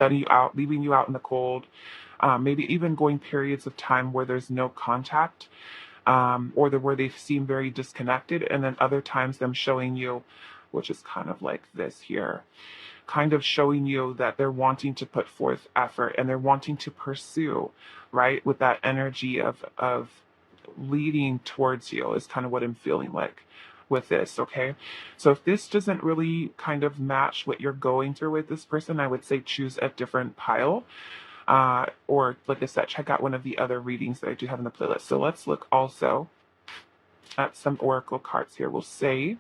shutting you out, leaving you out in the cold, maybe even going periods of time where there's no contact, where they seem very disconnected, and then other times them showing you, which is kind of like this here, kind of showing you that they're wanting to put forth effort and they're wanting to pursue, right? With that energy of leading towards you is kind of what I'm feeling like with this, okay? So if this doesn't really kind of match what you're going through with this person, I would say choose a different pile. Or like I said, check out one of the other readings that I do have in the playlist. So let's look also at some oracle cards here. We'll say,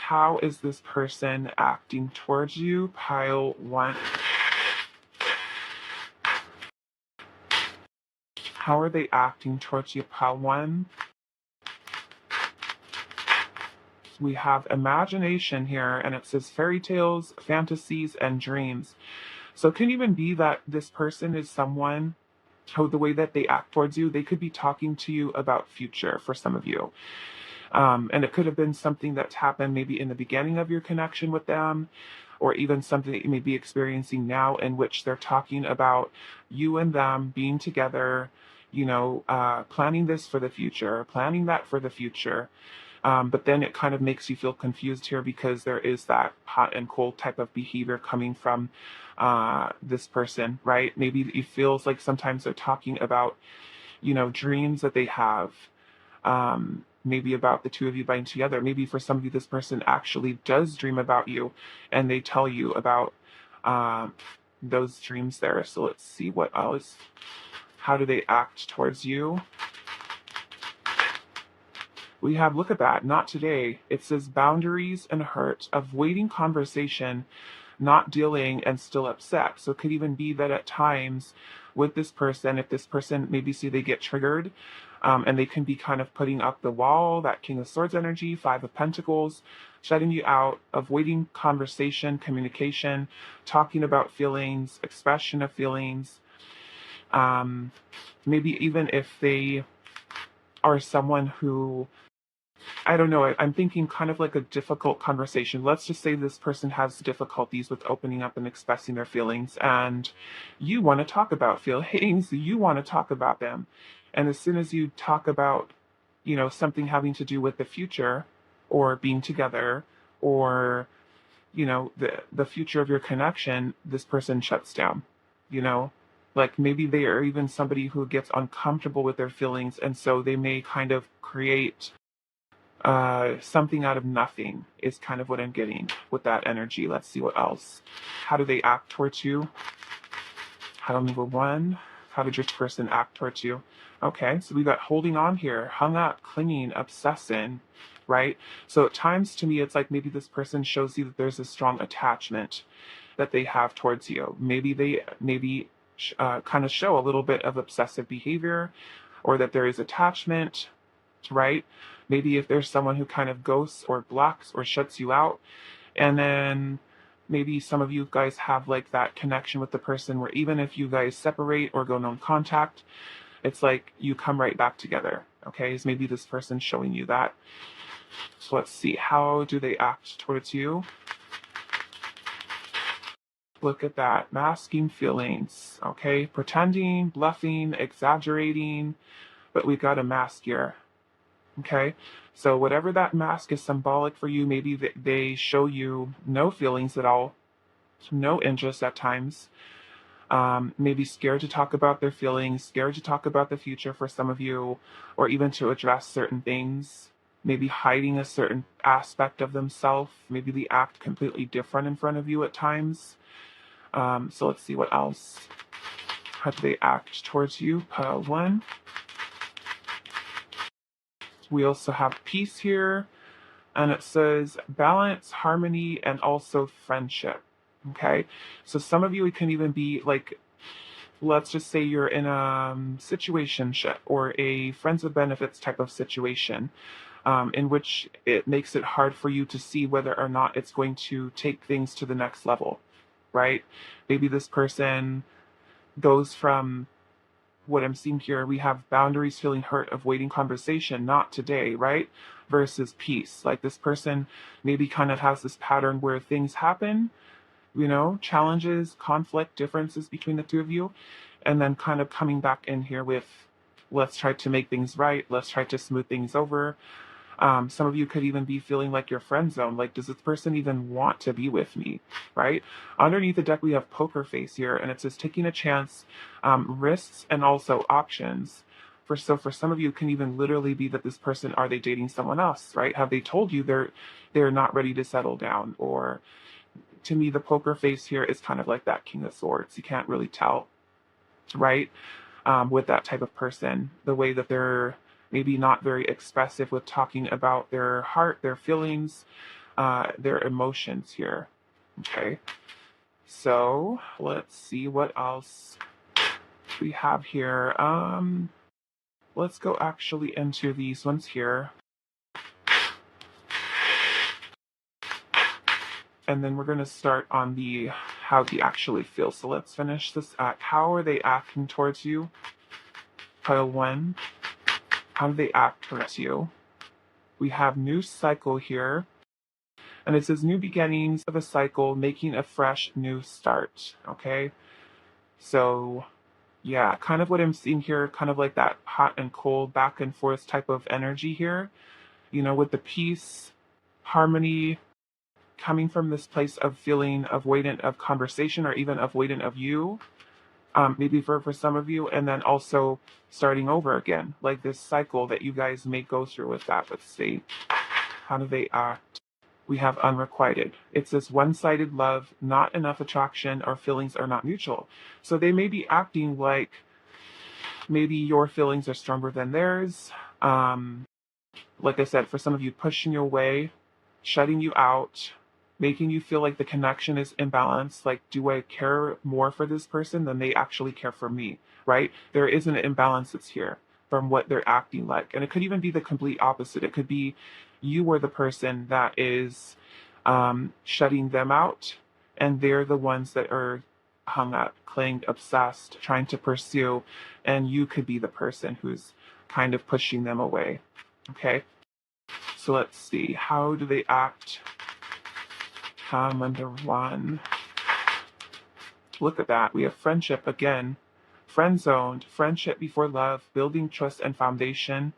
how is this person acting towards you? Pile 1. How are they acting towards you? Pile 1. We have imagination here, and it says fairy tales, fantasies, and dreams. So it can even be that this person is someone who, the way that they act towards you, they could be talking to you about future for some of you. And it could have been something that's happened maybe in the beginning of your connection with them, or even something that you may be experiencing now in which they're talking about you and them being together, planning this for the future, planning that for the future. But then it kind of makes you feel confused here because there is that hot and cold type of behavior coming from this person, right? Maybe it feels like sometimes they're talking about, dreams that they have, maybe about the two of you being together. Maybe for some of you, this person actually does dream about you and they tell you about those dreams there. So let's see what else. How do they act towards you? We have, look at that, not today. It says boundaries and hurt, avoiding conversation, not dealing, and still upset. So it could even be that at times with this person, if this person maybe see they get triggered, and they can be kind of putting up the wall, that King of Swords energy, Five of Pentacles, shutting you out, avoiding conversation, communication, talking about feelings, expression of feelings. Maybe even if they are someone who, I don't know, I'm thinking kind of like a difficult conversation. Let's just say this person has difficulties with opening up and expressing their feelings, and you want to talk about feelings, you want to talk about them. And as soon as you talk about, something having to do with the future or being together or, the future of your connection, this person shuts down, you know? Like maybe they are even somebody who gets uncomfortable with their feelings, and so they may kind of create something out of nothing is kind of what I'm getting with that energy. Let's see what else. How do they act towards you? How number 1. How did your person act towards you? Okay, so we got holding on here, hung up, clinging, obsessing, right? So at times to me, it's like maybe this person shows you that there's a strong attachment that they have towards you. Maybe they kind of show a little bit of obsessive behavior, or that there is attachment, right? Maybe if there's someone who kind of ghosts or blocks or shuts you out, and then maybe some of you guys have like that connection with the person where even if you guys separate or go non-contact, it's like you come right back together. Okay, is maybe this person showing you that. So let's see, how do they act towards you? Look at that, masking feelings, okay? Pretending, bluffing, exaggerating, but we've got a mask here. Okay, so whatever that mask is symbolic for you, maybe they show you no feelings at all, no interest at times, maybe scared to talk about their feelings, scared to talk about the future for some of you, or even to address certain things, maybe hiding a certain aspect of themselves, maybe they act completely different in front of you at times. So let's see what else. How do they act towards you? Pile 1. We also have peace here, and it says balance, harmony, and also friendship. Okay, so some of you, it can even be like, let's just say you're in a situationship or a friends with benefits type of situation, in which it makes it hard for you to see whether or not it's going to take things to the next level, right? Maybe this person goes from, what I'm seeing here, we have boundaries, feeling hurt, avoiding conversation, not today, right? Versus peace. Like this person maybe kind of has this pattern where things happen challenges, conflict, differences between the two of you, and then kind of coming back in here with, let's try to make things right, let's try to smooth things over. Some of you could even be feeling like you're friend zone. Like, does this person even want to be with me? Right? Underneath the deck, we have poker face here, and it says taking a chance, risks, and also options. For some of you, it can even literally be that this person, are they dating someone else? Right? Have they told you they're not ready to settle down? Or to me, the poker face here is kind of like that King of Swords. You can't really tell, right? With that type of person, the way that they're maybe not very expressive with talking about their heart, their feelings, their emotions here. Okay, so let's see what else we have here. Let's go actually into these ones here. And then we're going to start on the how they actually feel. So let's finish this act. How are they acting towards you? Pile 1. How do they act towards you? We have new cycle here. And it says new beginnings of a cycle, making a fresh new start. Okay. So yeah, kind of what I'm seeing here, kind of like that hot and cold back and forth type of energy here, with the peace, harmony, coming from this place of feeling avoidant of conversation or even avoidant of you, maybe for some of you, and then also starting over again, like this cycle that you guys may go through with that. Let's see, how do they act? We have unrequited. It's this one-sided love, not enough attraction, or feelings are not mutual. So they may be acting like maybe your feelings are stronger than theirs. Like I said, for some of you, pushing you away, shutting you out, making you feel like the connection is imbalanced. Like, do I care more for this person than they actually care for me, right? There is an imbalance that's here from what they're acting like. And it could even be the complete opposite. It could be you were the person that is shutting them out, and they're the ones that are hung up, claimed, obsessed, trying to pursue, and you could be the person who's kind of pushing them away. Okay, so let's see. How do they act? Under 1. Look at that. We have friendship again. Friend zoned, friendship before love, building trust and foundation,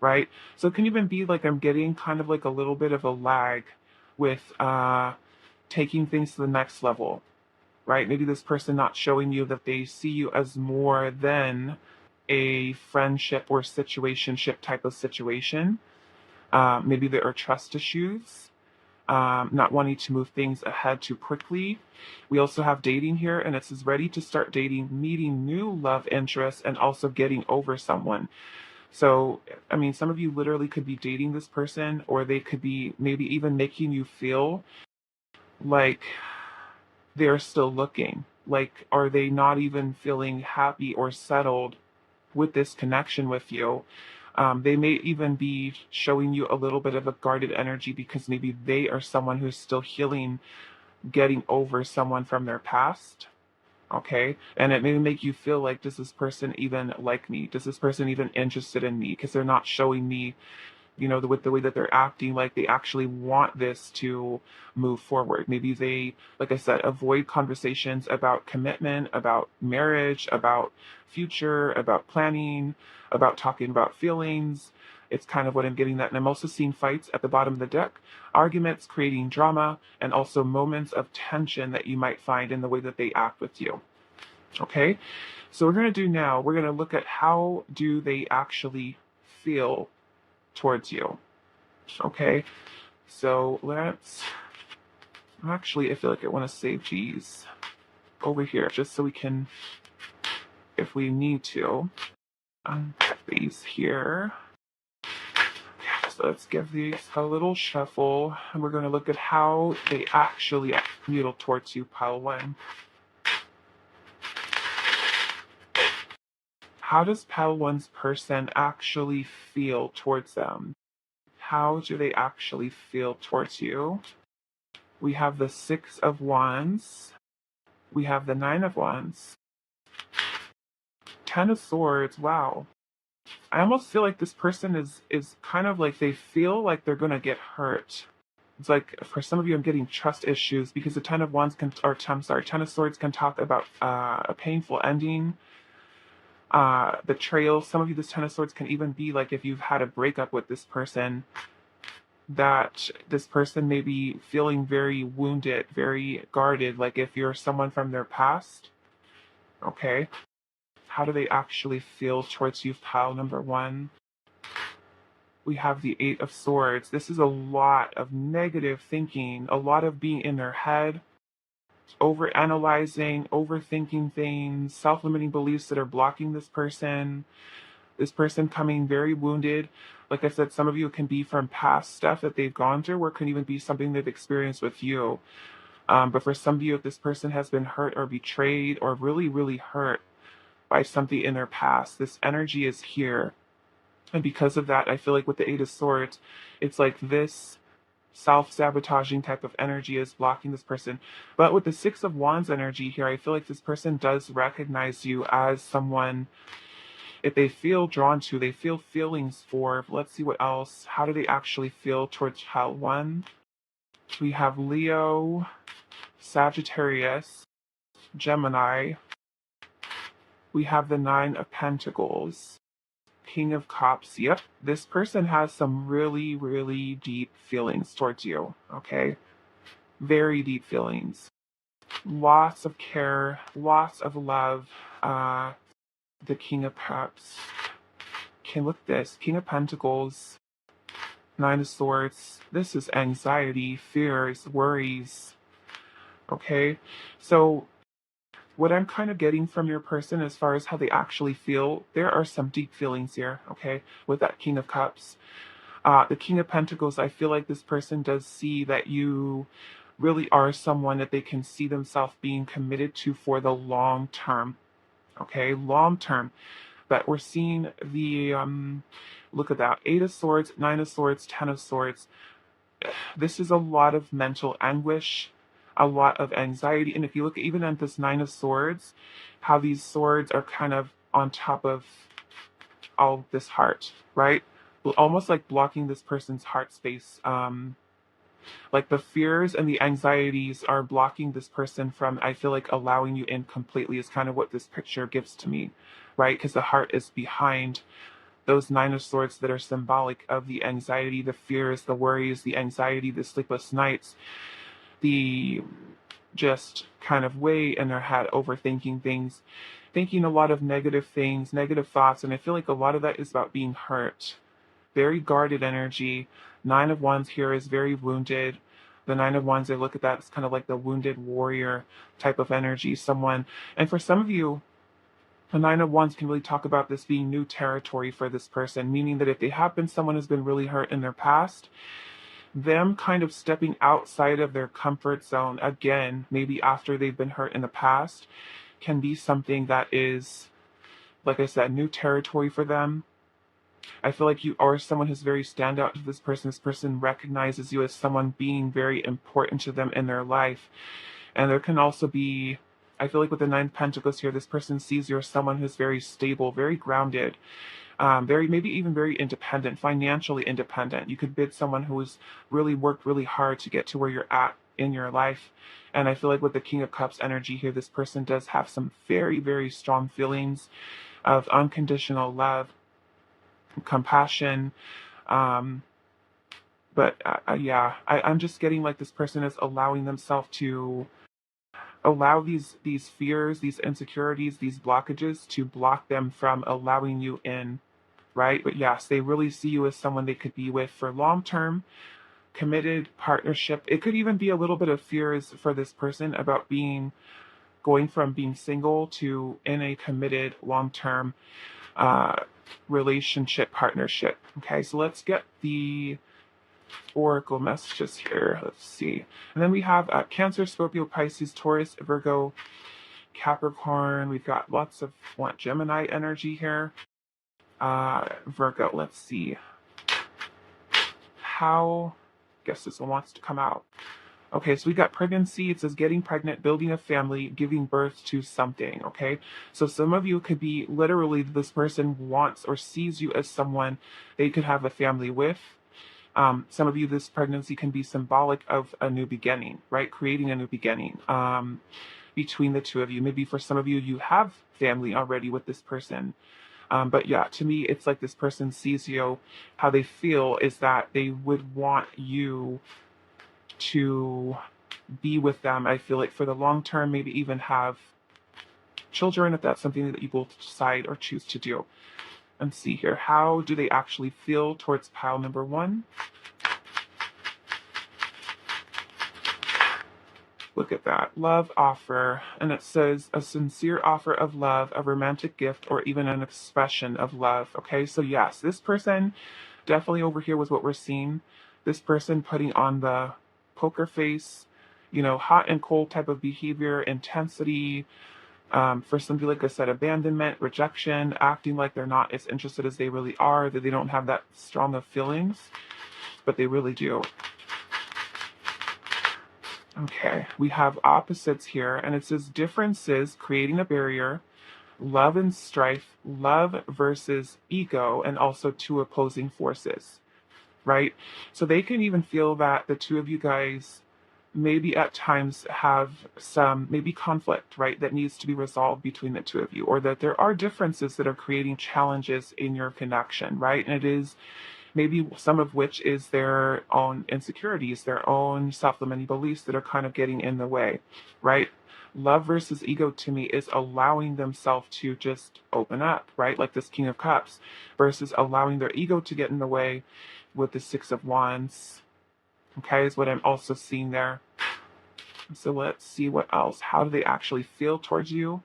right? So it can even be like I'm getting kind of like a little bit of a lag with taking things to the next level, right? Maybe this person not showing you that they see you as more than a friendship or situationship type of situation. Maybe there are trust issues, not wanting to move things ahead too quickly. We also have dating here, and it says ready to start dating, meeting new love interests, and also getting over someone. So, I mean, some of you literally could be dating this person, or they could be maybe even making you feel like they're still looking. Like, are they not even feeling happy or settled with this connection with you? They may even be showing you a little bit of a guarded energy because maybe they are someone who's still healing, getting over someone from their past. Okay. And it may make you feel like, does this person even like me? Does this person even interested in me? Because they're not showing me, with the way that they're acting, like they actually want this to move forward. Maybe they, like I said, avoid conversations about commitment, about marriage, about future, about planning, about talking about feelings. It's kind of what I'm getting at. And I'm also seeing fights at the bottom of the deck, arguments, creating drama, and also moments of tension that you might find in the way that they act with you. Okay, so we're going to do now, we're going to look at how do they actually feel towards you. Okay, so let's actually, I feel like I want to save these over here just so we can, if we need to, unpack these here. Okay, so let's give these a little shuffle, and we're going to look at how they actually feel towards you, pile 1. How does pile 1's person actually feel towards them? How do they actually feel towards you? We have the 6 of Wands. We have the 9 of Wands. 10 of Swords. Wow. I almost feel like this person is kind of like they feel like they're going to get hurt. It's like for some of you, I'm getting trust issues because the Ten of Wands can, or I'm sorry, Ten of Swords can talk about a painful ending, betrayal. Some of you, this Ten of Swords can even be like if you've had a breakup with this person, that this person may be feeling very wounded, very guarded, like if you're someone from their past. Okay. How do they actually feel towards you, pile number one? We have the Eight of Swords. This is a lot of negative thinking, a lot of being in their head, over-analyzing, overthinking things, self-limiting beliefs that are blocking this person coming very wounded. Like I said, some of you can be from past stuff that they've gone through, or it can even be something they've experienced with you. But for some of you, if this person has been hurt or betrayed or really, really hurt by something in their past, this energy is here. And because of that, I feel like with the Eight of Swords, it's like this self-sabotaging type of energy is blocking this person. But with the Six of Wands energy here, I feel like this person does recognize you as someone, if they feel drawn to, they feel feelings for. Let's see what else. How do they actually feel towards child one? We have Leo, Sagittarius, Gemini. We have the Nine of Pentacles, King of Cups. Yep, this person has some really, really deep feelings towards you, okay? Very deep feelings. Lots of care, lots of love. The King of Cups. Okay, look at this. King of Pentacles, Nine of Swords. This is anxiety, fears, worries. Okay, so what I'm kind of getting from your person as far as how they actually feel, there are some deep feelings here, okay, with that King of Cups. The King of Pentacles, I feel like this person does see that you really are someone that they can see themselves being committed to for the long term, okay, long term. But we're seeing the, look at that, Eight of Swords, Nine of Swords, Ten of Swords. This is a lot of mental anguish, a lot of anxiety. And if you look even at this Nine of Swords, how these swords are kind of on top of all this heart, right? Almost like blocking this person's heart space. Like the fears and the anxieties are blocking this person from, I feel like, allowing you in completely is kind of what this picture gives to me, right? Because the heart is behind those Nine of Swords that are symbolic of the anxiety, the fears, the worries, the anxiety, the sleepless nights, the just kind of way in their head, overthinking things, thinking a lot of negative things, negative thoughts. And I feel like a lot of that is about being hurt. Very guarded energy. Nine of Wands here is very wounded. The Nine of Wands, I look at that, it's kind of like the wounded warrior type of energy. Someone, and for some of you, the Nine of Wands can really talk about this being new territory for this person, meaning that if they have been someone who's been really hurt in their past, them kind of stepping outside of their comfort zone again, maybe after they've been hurt in the past, can be something that is, like I said, new territory for them. I feel like you are someone who's very standout to this person. This person recognizes you as someone being very important to them in their life. And there can also be, I feel like with the Nine of Pentacles here, this person sees you as someone who's very stable, very grounded, very, maybe even very independent, financially independent. You could bid someone who's really worked really hard to get to where you're at in your life. And I feel like with the King of Cups energy here, this person does have some very, very strong feelings of unconditional love, compassion. Um, but yeah, I'm just getting like this person is allowing themselves to allow these fears, these insecurities, these blockages to block them from allowing you in, right? But yes, they really see you as someone they could be with for long-term, committed partnership. It could even be a little bit of fears for this person about going from being single to in a committed long-term uh, relationship partnership. Okay, so let's get the oracle messages here. Let's see. And then we have Cancer, Scorpio, Pisces, Taurus, Virgo, Capricorn. We've got lots of Gemini energy here. Virgo, let's see. How, guess this one wants to come out. Okay, so we got pregnancy. It says getting pregnant, building a family, giving birth to something, okay? So some of you could be literally this person wants or sees you as someone they could have a family with. Some of you, this pregnancy can be symbolic of a new beginning, right? Creating a new beginning between the two of you. Maybe for some of you, you have family already with this person. But yeah, to me, it's like this person sees you. How they feel is that they would want you to be with them. I feel like for the long term, maybe even have children if that's something that you both decide or choose to do. And see here, how do they actually feel towards pile number one? Look at that. Love offer. And it says a sincere offer of love, a romantic gift, or even an expression of love. Okay, so yes, this person definitely over here was what we're seeing. This person putting on the poker face, hot and cold type of behavior, intensity. For somebody, like I said, abandonment, rejection, acting like they're not as interested as they really are, that they don't have that strong of feelings, but they really do. Okay, we have opposites here, and it says differences creating a barrier, love and strife, love versus ego, and also two opposing forces, right? So they can even feel that the two of you guys maybe at times have some maybe conflict, right, that needs to be resolved between the two of you, or that there are differences that are creating challenges in your connection, right? And it is maybe some of which is their own insecurities, their own self-limiting beliefs that are kind of getting in the way, right? Love versus ego to me is allowing themselves to just open up, right? Like this King of Cups, versus allowing their ego to get in the way with the Six of Wands. Okay, is what I'm also seeing there. So let's see what else. How do they actually feel towards you?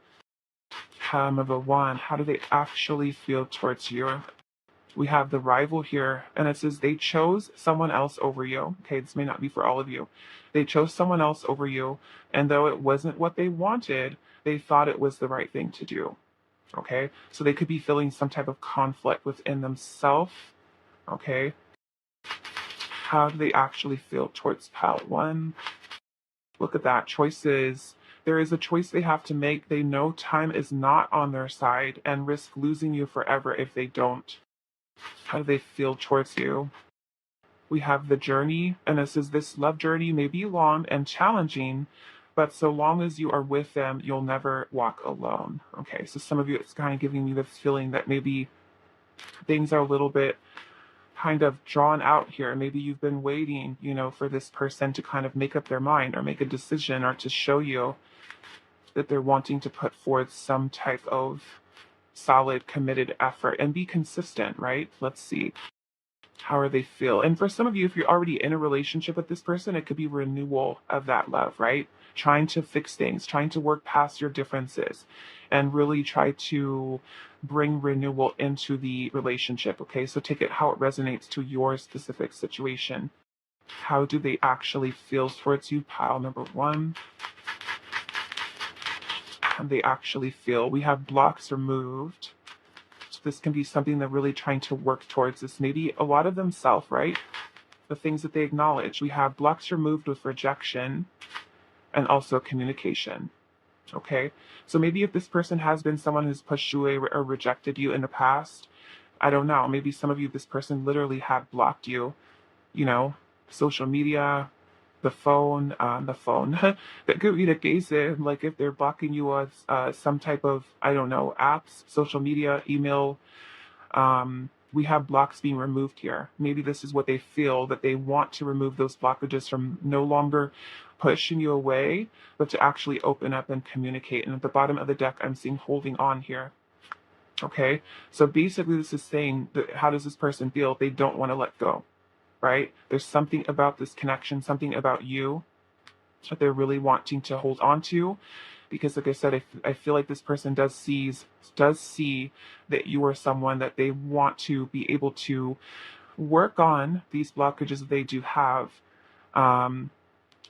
Of a wand. How do they actually feel towards you? We have the rival here, and it says they chose someone else over you. Okay, this may not be for all of you. They chose someone else over you, and though it wasn't what they wanted, they thought it was the right thing to do. Okay, so they could be feeling some type of conflict within themselves. Okay, how do they actually feel towards pile one? Look at that. Choices. There is a choice they have to make. They know time is not on their side and risk losing you forever if they don't. How do they feel towards you? We have the journey, and it says this love journey may be long and challenging, but so long as you are with them, you'll never walk alone. Okay, so some of you, it's kind of giving me this feeling that maybe things are a little bit kind of drawn out here. Maybe you've been waiting, for this person to kind of make up their mind or make a decision or to show you that they're wanting to put forth some type of solid, committed effort and be consistent, right? Let's see. How are they feel? And for some of you, if you're already in a relationship with this person, it could be renewal of that love, right? Trying to fix things, trying to work past your differences, and really try to bring renewal into the relationship. Okay, so take it how it resonates to your specific situation. How do they actually feel towards you? Pile number one. How they actually feel. We have blocks removed. So this can be something they're really trying to work towards. This maybe a lot of themselves, right? The things that they acknowledge. We have blocks removed with rejection and also communication. Okay, so maybe if this person has been someone who's pushed you away or rejected you in the past, I don't know. Maybe some of you, this person literally had blocked you, social media, the phone. That could be the case, like if they're blocking you as some type of, I don't know, apps, social media, email. We have blocks being removed here. Maybe this is what they feel, that they want to remove those blockages from no longer pushing you away, but to actually open up and communicate. And at the bottom of the deck, I'm seeing holding on here. Okay, so basically this is saying that how does this person feel? They don't want to let go, right? There's something about this connection, something about you that they're really wanting to hold on to, because like I said, I feel like this person does see that you are someone that they want to be able to work on these blockages that they do have,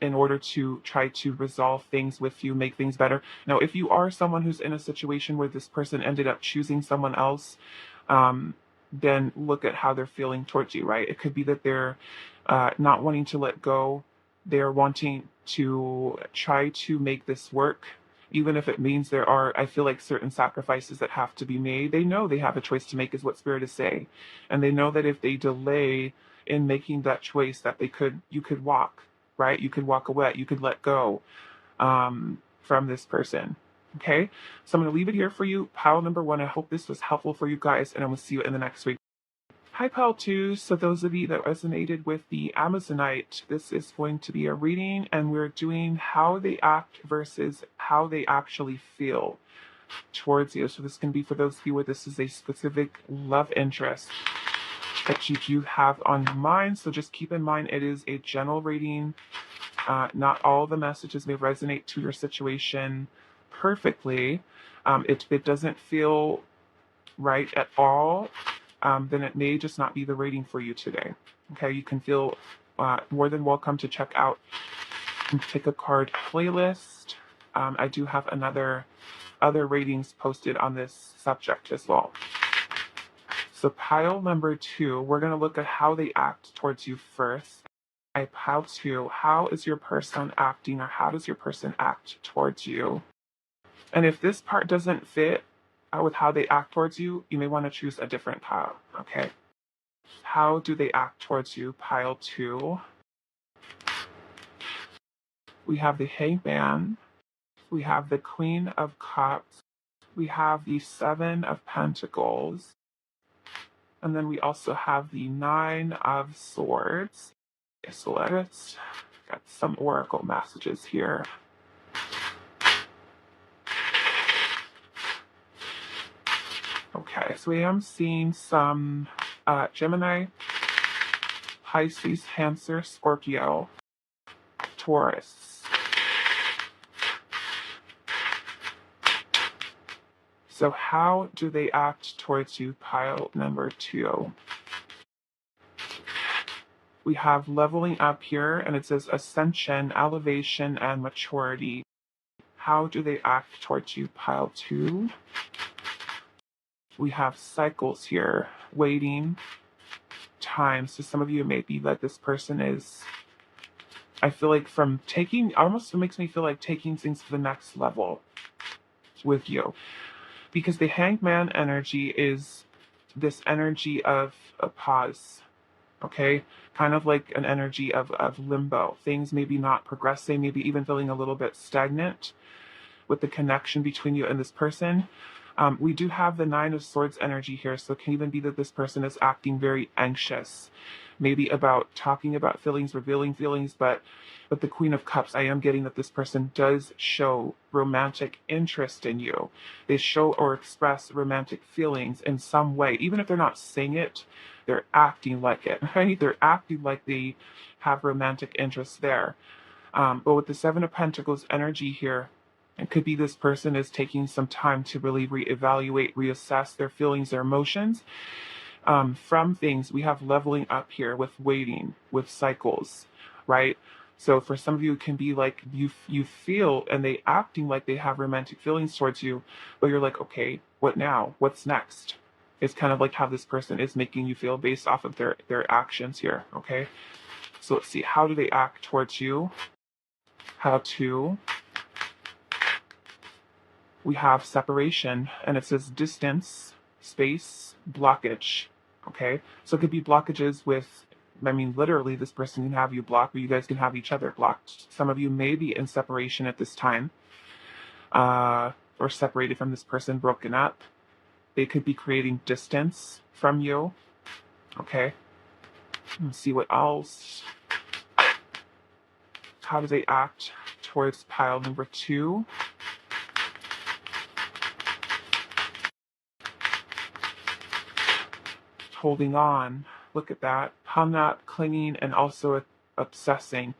in order to try to resolve things with you, make things better. Now, if you are someone who's in a situation where this person ended up choosing someone else, then look at how they're feeling towards you, right? It could be that they're not wanting to let go. They're wanting to try to make this work, even if it means there are, I feel like, certain sacrifices that have to be made. They know they have a choice to make, is what Spirit is saying. And they know that if they delay in making that choice that you could walk, right? You could walk away, you could let go from this person. Okay, so I'm going to leave it here for you, pile number 1. I hope this was helpful for you guys, and I'm going to see you in the next week. Hi, pile 2. So those of you that resonated with the Amazonite, this is going to be a reading, and we're doing how they act versus how they actually feel towards you. So this can be for those of you where this is a specific love interest that you do have on your mind. So just keep in mind it is a general reading. Not all the messages may resonate to your situation perfectly. If it doesn't feel right at all, then it may just not be the reading for you today. Okay, you can feel more than welcome to check out and pick a card playlist. I do have other readings posted on this subject as well. So pile number 2, we're going to look at how they act towards you first. Pile 2, how is your person acting, or how does your person act towards you? And if this part doesn't fit with how they act towards you, you may want to choose a different pile, okay? How do they act towards you? Pile 2. We have the Hangman. We have the Queen of Cups. We have the 7 of Pentacles. And then we also have the 9 of Swords. Okay, so let's got some oracle messages here. Okay, so we am seeing some Gemini, Pisces, Cancer, Scorpio, Taurus. So how do they act towards you? Pile number 2. We have leveling up here, and it says ascension, elevation, and maturity. How do they act towards you? Pile 2. We have cycles here, waiting, time. So some of you may be like, this person is, I feel like from taking, almost makes me feel like taking things to the next level with you. Because the Hangman energy is this energy of a pause, okay? Kind of like an energy of limbo. Things maybe not progressing, maybe even feeling a little bit stagnant with the connection between you and this person. We do have the 9 of Swords energy here, so it can even be that this person is acting very anxious, maybe about talking about feelings, revealing feelings, but the Queen of Cups, I am getting that this person does show romantic interest in you. They show or express romantic feelings in some way. Even if they're not saying it, they're acting like it, right? They're acting like they have romantic interest there. But with the 7 of Pentacles energy here, it could be this person is taking some time to really reevaluate, reassess their feelings, their emotions. From things, we have leveling up here with waiting, with cycles, right? So for some of you, it can be like you feel and they acting like they have romantic feelings towards you, but you're like, okay, what now? What's next? It's kind of like how this person is making you feel based off of their actions here, okay? So let's see, how do they act towards you? How to... We have separation, and it says distance, space, blockage, okay? So it could be blockages with, I mean, literally this person can have you blocked, or you guys can have each other blocked. Some of you may be in separation at this time, or separated from this person, broken up. They could be creating distance from you, okay? Let's see what else. How do they act towards pile number 2? Holding on. Look at that. How not clinging and also obsessing.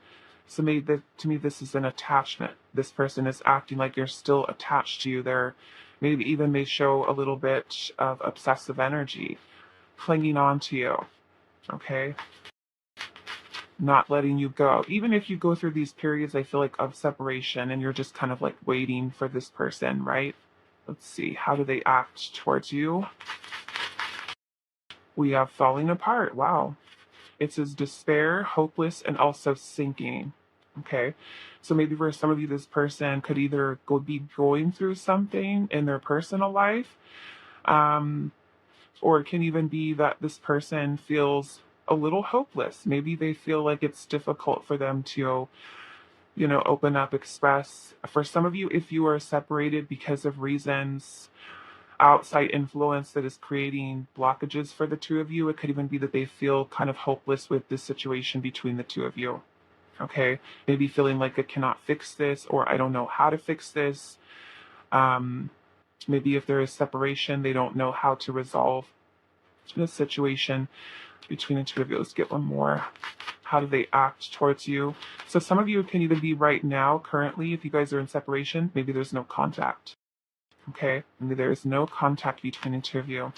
So maybe to me, this is an attachment. This person is acting like they're still attached to you. They're maybe even may show a little bit of obsessive energy, clinging on to you. Okay? Not letting you go. Even if you go through these periods, I feel like, of separation, and you're just kind of like waiting for this person, right? Let's see. How do they act towards you? We have falling apart. Wow. It says despair, hopeless, and also sinking. Okay. So maybe for some of you, this person could either be going through something in their personal life, or it can even be that this person feels a little hopeless. Maybe they feel like it's difficult for them to, open up, express. For some of you, if you are separated because of reasons, outside influence that is creating blockages for the two of you, it could even be that they feel kind of hopeless with this situation between the two of you. Okay, maybe feeling like I cannot fix this, or I don't know how to fix this. Maybe if there is separation, they don't know how to resolve the situation between the two of you. Let's get one more. How do they act towards you? So some of you can even be right now, currently, if you guys are in separation, maybe there's no contact. Okay, maybe there is no contact between the two of you.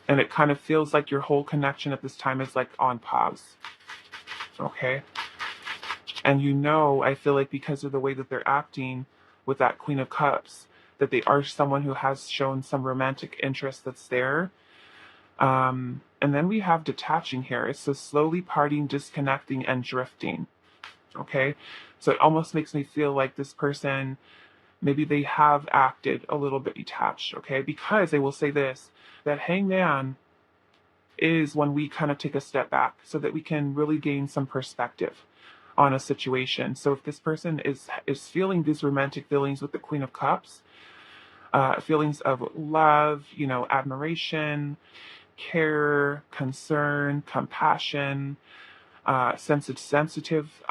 And it kind of feels like your whole connection at this time is like on pause. Okay. And I feel like because of the way that they're acting with that Queen of Cups, that they are someone who has shown some romantic interest that's there. And then we have detaching here. It's so slowly parting, disconnecting, and drifting. Okay. So it almost makes me feel like this person, maybe they have acted a little bit detached. Okay. Because they will say this, that hangman is when we kind of take a step back so that we can really gain some perspective on a situation. So if this person is feeling these romantic feelings with the Queen of Cups, feelings of love, admiration, care, concern, compassion, sensitive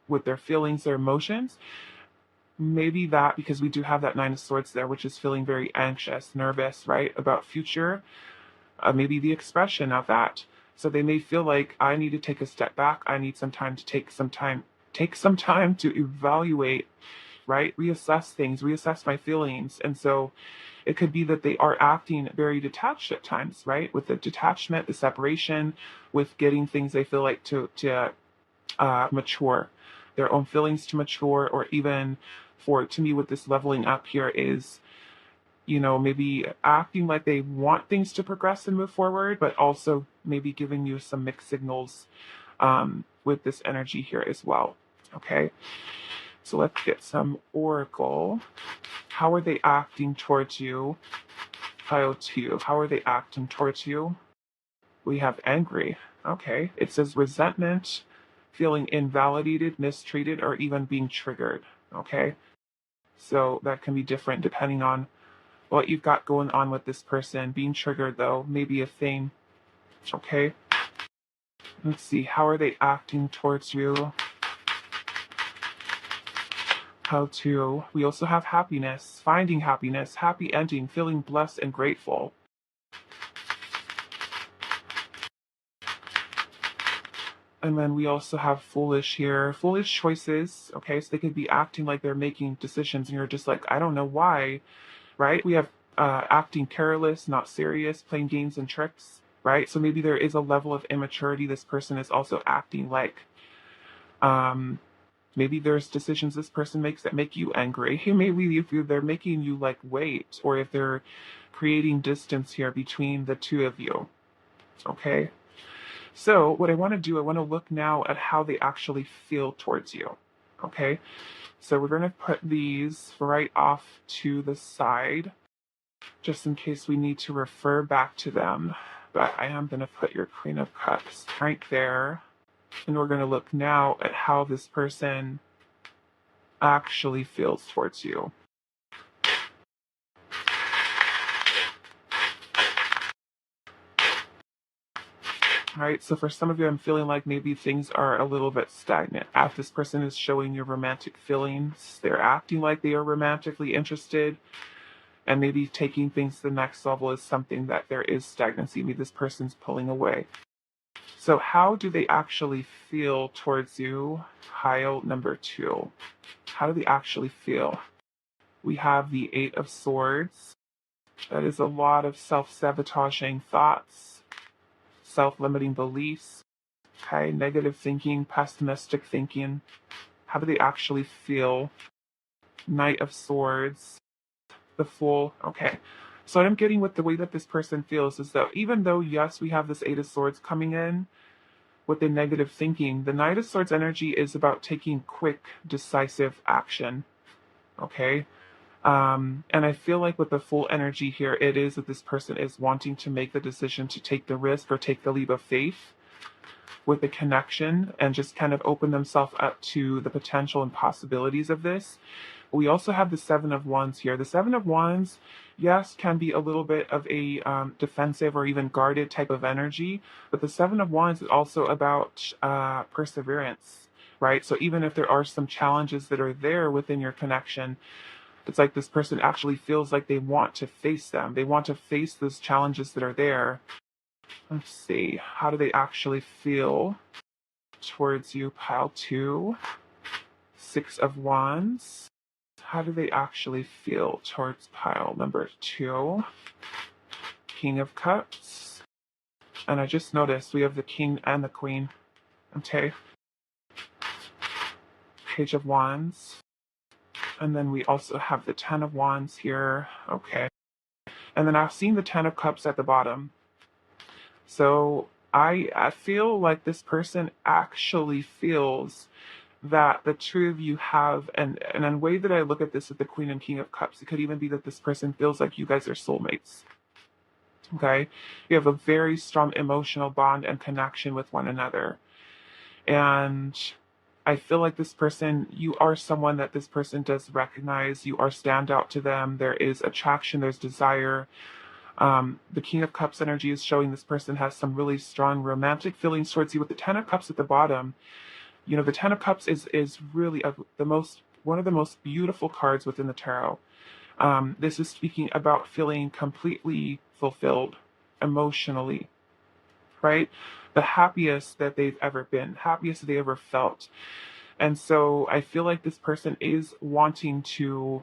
with their feelings, their emotions. Maybe that, because we do have that Nine of Swords there, which is feeling very anxious, nervous, right, about future. Maybe the expression of that. So they may feel like I need to take a step back. I need some time to take some time to evaluate, right? Reassess things, reassess my feelings. And so it could be that they are acting very detached at times, right? With the detachment, the separation, with getting things they feel like to mature, their own feelings to mature, or even to me with this leveling up here is, maybe acting like they want things to progress and move forward, but also maybe giving you some mixed signals with this energy here as well. Okay, so let's get some oracle. How are they acting towards you? Pile 2. How are they acting towards you? We have angry. Okay, it says resentment, feeling invalidated, mistreated, or even being triggered. Okay, so that can be different depending on what you've got going on with this person. Being triggered, though, may be a thing. Okay. Let's see. How are they acting towards you? We also have happiness, finding happiness, happy ending, feeling blessed and grateful. And then we also have foolish here, foolish choices. Okay. So they could be acting like they're making decisions and you're just like, I don't know why, right? We have acting careless, not serious, playing games and tricks, right? So maybe there is a level of immaturity this person is also acting like. Maybe there's decisions this person makes that make you angry. Maybe if they're making you like wait, or if they're creating distance here between the two of you. Okay. So what I want to do, I want to look now at how they actually feel towards you. Okay. So we're going to put these right off to the side, just in case we need to refer back to them. But I am going to put your Queen of Cups right there. And we're going to look now at how this person actually feels towards you. All right, so for some of you, I'm feeling like maybe things are a little bit stagnant. As this person is showing you romantic feelings, they're acting like they are romantically interested, and maybe taking things to the next level is something that there is stagnancy. Maybe this person's pulling away. So how do they actually feel towards you? Pile number 2. How do they actually feel? We have the 8 of Swords. That is a lot of self-sabotaging thoughts, self-limiting beliefs, okay, negative thinking, pessimistic thinking. How do they actually feel? Knight of Swords, the Fool. Okay, so what I'm getting with the way that this person feels is that even though, yes, we have this 8 of Swords coming in with the negative thinking, the Knight of Swords energy is about taking quick, decisive action. Okay. And I feel like with the Fool energy here, it is that this person is wanting to make the decision to take the risk or take the leap of faith. with the connection and just kind of open themselves up to the potential and possibilities of this. We also have the Seven of Wands here. The Seven of Wands, yes, can be a little bit of a defensive or even guarded type of energy, but the Seven of Wands is also about perseverance, right? So even if there are some challenges that are there within your connection, it's like this person actually feels like they want to face them. They want to face those challenges that are there. Let's see, how do they actually feel towards you, pile 2? Six of Wands. How do they actually feel towards pile number 2? King of Cups. And I just noticed we have the King and the Queen. Okay. Page of Wands. And then we also have the Ten of Wands here. Okay. And then I've seen the Ten of Cups at the bottom. So I feel like this person actually feels that the two of you have, and a way that I look at this with the Queen and King of Cups, it could even be that this person feels like you guys are soulmates. Okay? You have a very strong emotional bond and connection with one another. And I feel like this person, you are someone that this person does recognize. You are stand out to them. There is attraction, there's desire. The King of Cups energy is showing this person has some really strong romantic feelings towards you. With the Ten of Cups at the bottom, you know, the Ten of Cups is really one of the most beautiful cards within the tarot. This is speaking about feeling completely fulfilled emotionally, right? The happiest that they've ever been, happiest they ever felt. And so I feel like this person is wanting to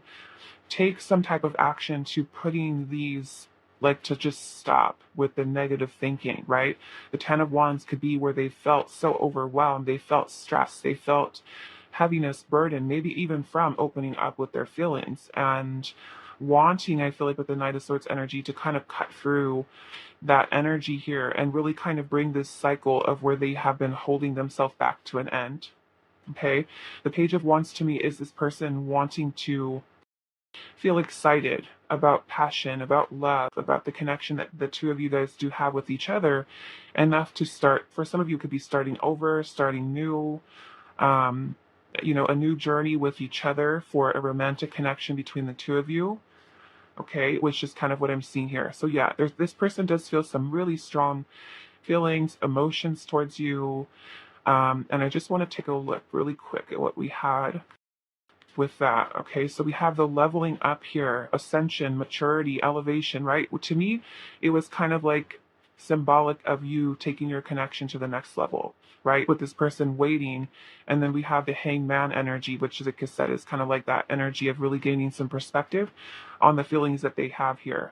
take some type of action to putting these, like, to just stop with the negative thinking, right? The Ten of Wands could be where they felt so overwhelmed, they felt stressed, they felt heaviness, burden, maybe even from opening up with their feelings and wanting, I feel like with the Knight of Swords energy, to kind of cut through that energy here and really kind of bring this cycle of where they have been holding themselves back to an end. Okay? The Page of Wands to me is this person wanting to feel excited about passion, about love, about the connection that the two of you guys do have with each other, enough to start. For some of you, it could be starting over, starting new, a new journey with each other for a romantic connection between the two of you. Okay, which is kind of what I'm seeing here. So yeah, this person does feel some really strong feelings, emotions towards you. And I just want to take a look really quick at what we had with that. Okay, so we have the leveling up here, ascension, maturity, elevation, right? To me, it was kind of like symbolic of you taking your connection to the next level, right? With this person waiting. And then we have the hangman energy, which, like I said, is kind of like that energy of really gaining some perspective on the feelings that they have here,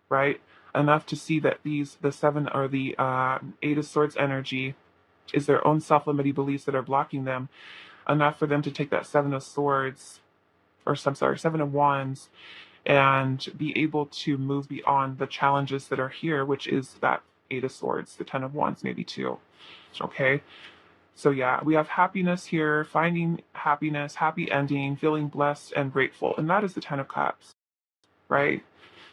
right? Enough to see that the seven or the Eight of Swords energy is their own self-limiting beliefs that are blocking them, enough for them to take that Seven of Swords, Seven of Wands, and be able to move beyond the challenges that are here, which is that Eight of Swords, the Ten of Wands, maybe too. Okay? So yeah, we have happiness here, finding happiness, happy ending, feeling blessed and grateful. And that is the Ten of Cups, right?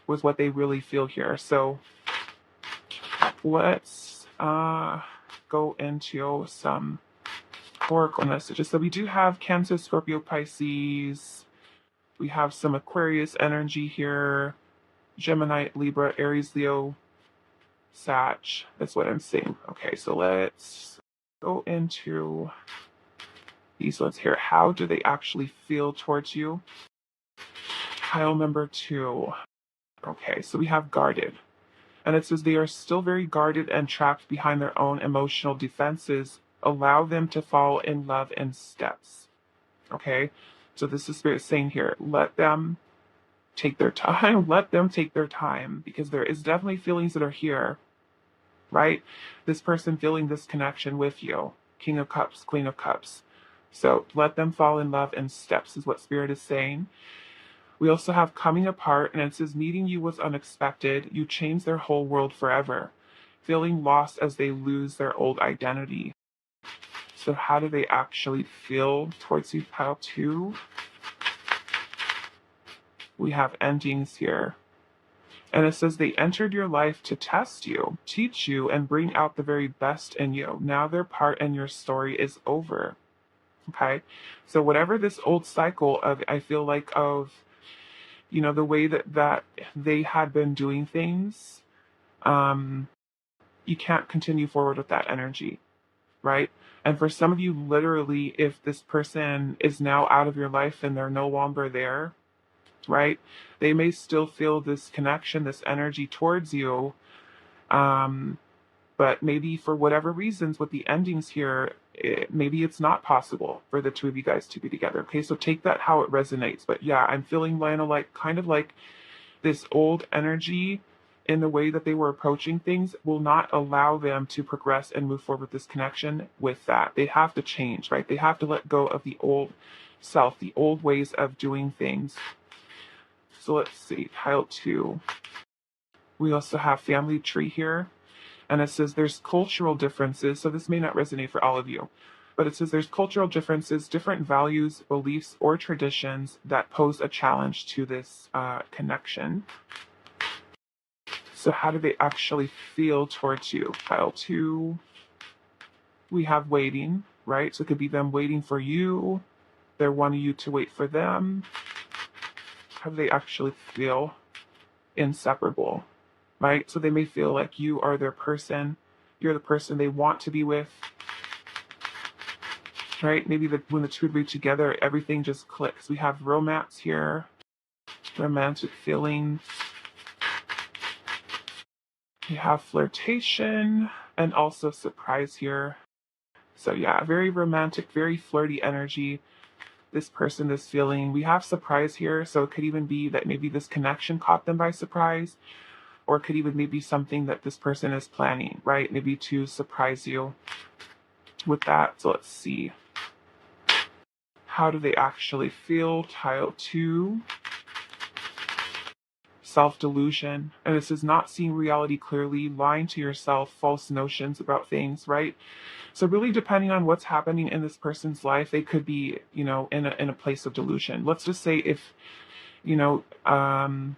Was what they really feel here. So let's go into some oracle messages. So we do have Cancer, Scorpio, Pisces. We have some Aquarius energy here. Gemini, Libra, Aries, Leo, Sag. That's what I'm seeing. Okay, so let's go into these ones here. How do they actually feel towards you? Pile number 2. Okay, so we have guarded. And it says they are still very guarded and trapped behind their own emotional defenses. Allow them to fall in love in steps. Okay? So this is Spirit saying here, let them take their time. Let them take their time, because there is definitely feelings that are here, right? This person feeling this connection with you. King of Cups, Queen of Cups. So let them fall in love in steps is what Spirit is saying. We also have coming apart, and it says meeting you was unexpected. You changed their whole world forever. Feeling lost as they lose their old identity. So how do they actually feel towards you, pile 2? We have endings here. And it says they entered your life to test you, teach you, and bring out the very best in you. Now their part in your story is over. Okay. So whatever this old cycle of, I feel like, of, the way that they had been doing things, um, you can't continue forward with that energy, right? And for some of you, literally, if this person is now out of your life and they're no longer there, right? They may still feel this connection, this energy towards you. Um, but maybe for whatever reasons with the endings here, maybe it's not possible for the two of you guys to be together. Okay, so take that how it resonates. But yeah, I'm feeling, Lionel, like kind of like this old energy in the way that they were approaching things will not allow them to progress and move forward with this connection with that. They have to change, right? They have to let go of the old self, the old ways of doing things. So let's see, pile 2. We also have family tree here. And it says there's cultural differences. So this may not resonate for all of you. But it says there's cultural differences, different values, beliefs, or traditions that pose a challenge to this connection. So how do they actually feel towards you? Pile 2. We have waiting, right? So it could be them waiting for you. They're wanting you to wait for them. How do they actually feel? Inseparable, right? So they may feel like you are their person. You're the person they want to be with, right? Maybe when the two would be together, everything just clicks. We have romance here, romantic feelings. We have flirtation and also surprise here. So yeah, very romantic, very flirty energy. This person, this feeling. We have surprise here, so it could even be that maybe this connection caught them by surprise, or it could even maybe something that this person is planning, right? Maybe to surprise you with that. So let's see. How do they actually feel? Tile 2. Self-delusion. And this is not seeing reality clearly, lying to yourself, false notions about things, right? So really depending on what's happening in this person's life, they could be, in a place of delusion. Let's just say if, you know, um,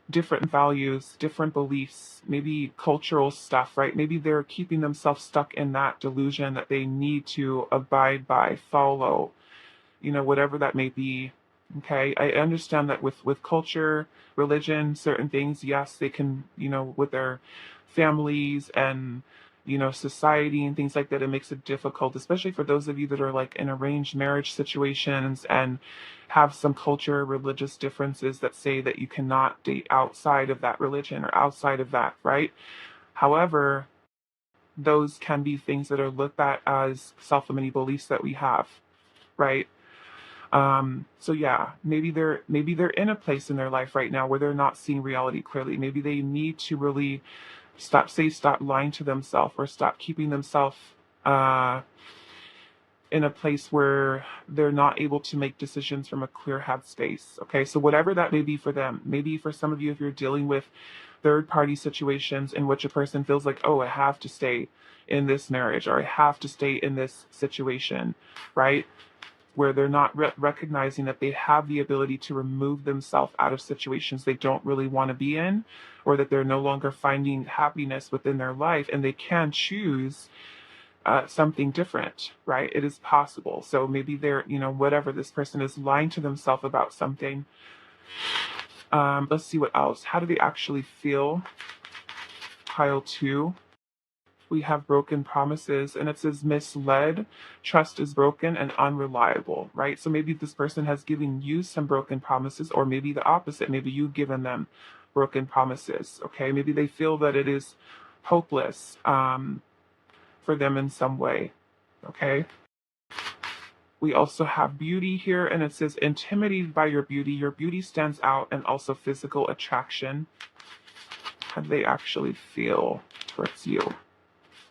different values, different beliefs, maybe cultural stuff, right? Maybe they're keeping themselves stuck in that delusion that they need to abide by, follow, whatever that may be. Okay, I understand that with culture, religion, certain things, yes, they can, with their families and, society and things like that, it makes it difficult, especially for those of you that are like in arranged marriage situations and have some culture, religious differences that say that you cannot date outside of that religion or outside of that, right? However, those can be things that are looked at as self-limiting beliefs that we have, right? So yeah, maybe they're in a place in their life right now where they're not seeing reality clearly. Maybe they need to really stop lying to themselves or stop keeping themselves uh, in a place where they're not able to make decisions from a clear head space. Okay, so whatever that may be for them, maybe for some of you, if you're dealing with third party situations in which a person feels like, oh, I have to stay in this marriage or I have to stay in this situation, right? Where they're not recognizing that they have the ability to remove themselves out of situations they don't really want to be in, or that they're no longer finding happiness within their life and they can choose something different, right? It is possible. So maybe they're, whatever, this person is lying to themselves about something. Let's see what else. How do they actually feel? Pile 2. We have broken promises, and it says misled, trust is broken and unreliable, right? So maybe this person has given you some broken promises, or maybe the opposite. Maybe you've given them broken promises, okay? Maybe they feel that it is hopeless for them in some way, okay? We also have beauty here, and it says intimidated by your beauty. Your beauty stands out, and also physical attraction. How do they actually feel towards you?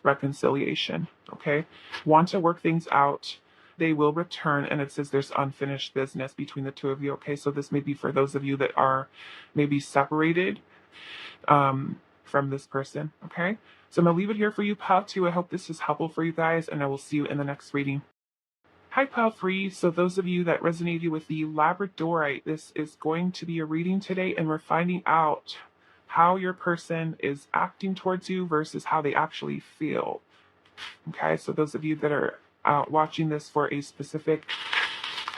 Reconciliation, okay? Want to work things out. They will return, and it says there's unfinished business between the two of you, okay? So this may be for those of you that are maybe separated from this person, okay? So I'm going to leave it here for you, part 2. I hope this is helpful for you guys, and I will see you in the next reading. Hi, Pile 3. So those of you that resonated with the Labradorite, this is going to be a reading today, and we're finding out how your person is acting towards you versus how they actually feel. Okay, so those of you that are watching this for a specific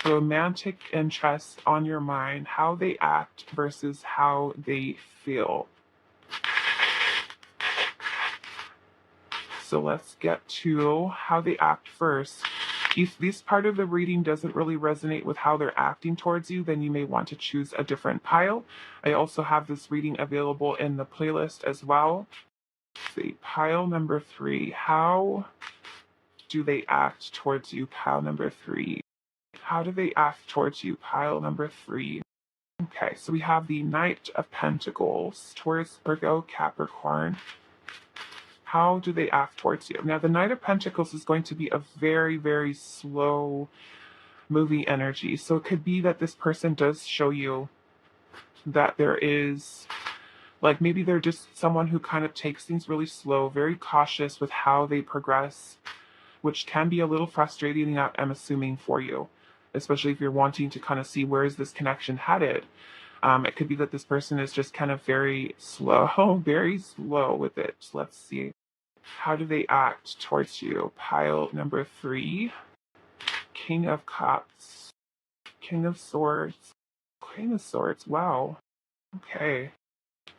romantic interest on your mind, how they act versus how they feel. So let's get to how they act first. If this part of the reading doesn't really resonate with how they're acting towards you, then you may want to choose a different pile. I also have this reading available in the playlist as well. Let's see, pile number 3. How do they act towards you, pile number 3? How do they act towards you, pile number 3? Okay, so we have the Knight of Pentacles, Taurus, Virgo, Capricorn. How do they act towards you? Now, the Knight of Pentacles is going to be a very, very slow moving energy. So it could be that this person does show you that there is, like, maybe they're just someone who kind of takes things really slow, very cautious with how they progress, which can be a little frustrating, I'm assuming, for you, especially if you're wanting to kind of see where is this connection headed. It could be that this person is just kind of very slow, very slow with it. So let's see. How do they act towards you? Pile number 3. King of Cups. King of Swords. Queen of Swords. Wow. Okay.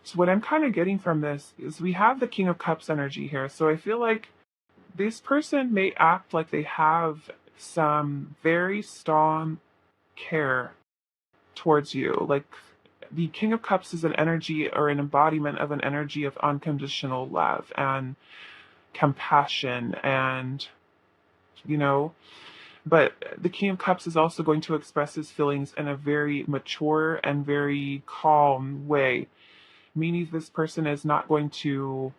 So what I'm kind of getting from this is we have the King of Cups energy here. So I feel like this person may act like they have some very strong care towards you. Like, the King of Cups is an energy or an embodiment of an energy of unconditional love and compassion and, you know, but the King of Cups is also going to express his feelings in a very mature and very calm way, meaning this person is not going to,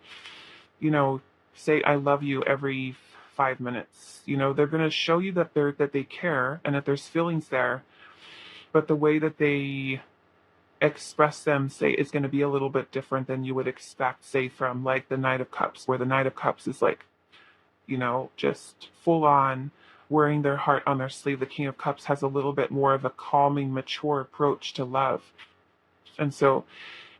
say I love you every 5 minutes. They're going to show you that they care and that there's feelings there, but the way that they express them, say, is going to be a little bit different than you would expect, say, from like the Knight of Cups, where the Knight of Cups is like, just full on wearing their heart on their sleeve. The King of Cups has a little bit more of a calming, mature approach to love. And so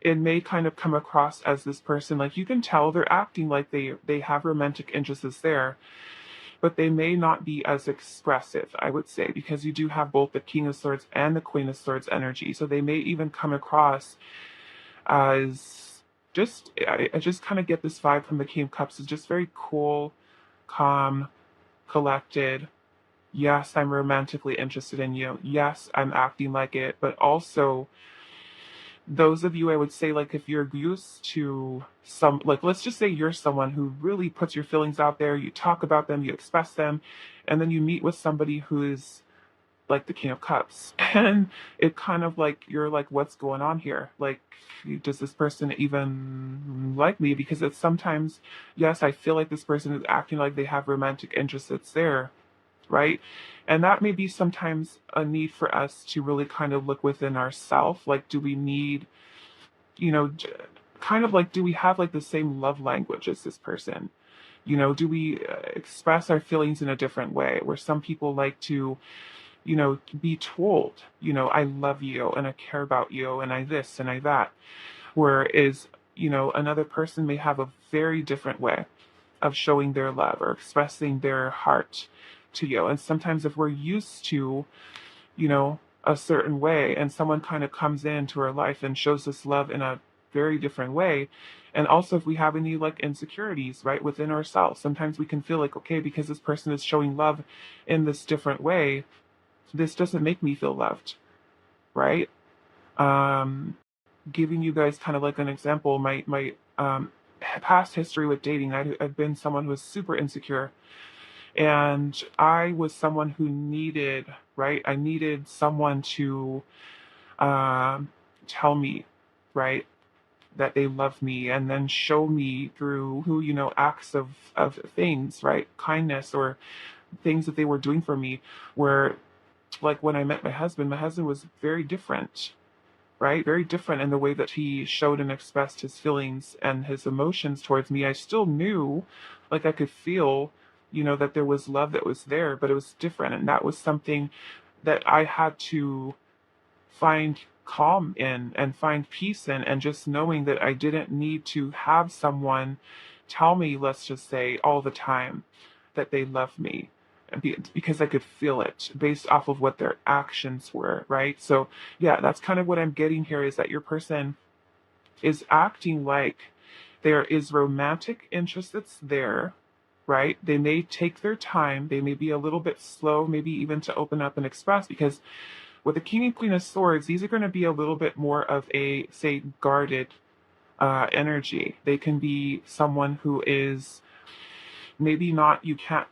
it may kind of come across as this person, like, you can tell they're acting like they have romantic interests there, but they may not be as expressive, I would say, because you do have both the King of Swords and the Queen of Swords energy. So they may even come across as I just kind of get this vibe from the King of Cups is just very cool, calm, collected. Yes, I'm romantically interested in you. Yes, I'm acting like it. But also, those of you, I would say, like, if you're used to like, let's just say you're someone who really puts your feelings out there, you talk about them, you express them, and then you meet with somebody who is like the King of Cups. And it kind of like, you're like, what's going on here? Like, does this person even like me? Because it's sometimes, yes, I feel like this person is acting like they have romantic interests that's there, right? And that may be sometimes a need for us to really kind of look within ourselves. Like, do we need, kind of like, do we have like the same love language as this person? Do we express our feelings in a different way, where some people like to, be told, I love you and I care about you and I this and I that. Whereas, another person may have a very different way of showing their love or expressing their heart to you. And sometimes if we're used to, a certain way, and someone kind of comes into our life and shows us love in a very different way, and also if we have any like insecurities, right, within ourselves, sometimes we can feel like, okay, because this person is showing love in this different way, this doesn't make me feel loved, right? Um, Giving you guys kind of like an example, my past history with dating, I've been someone who was super insecure, and I was someone who needed, right? I needed someone to um, tell me, right, that they love me, and then show me through who, acts of things, right, kindness or things that they were doing for me. Where, like, when I met my husband was very different, right? Very different in the way that he showed and expressed his feelings and his emotions towards me. I still knew, like, I could feel that there was love that was there, but it was different. And that was something that I had to find calm in and find peace in, and just knowing that I didn't need to have someone tell me, let's just say, all the time that they love me. Because I could feel it based off of what their actions were, right? So, yeah, that's kind of what I'm getting here, is that your person is acting like there is romantic interest that's there, right? They may take their time, they may be a little bit slow, maybe even to open up and express, because with the King and Queen of Swords, these are going to be a little bit more of a, say, guarded energy. They can be someone who is maybe not, you can't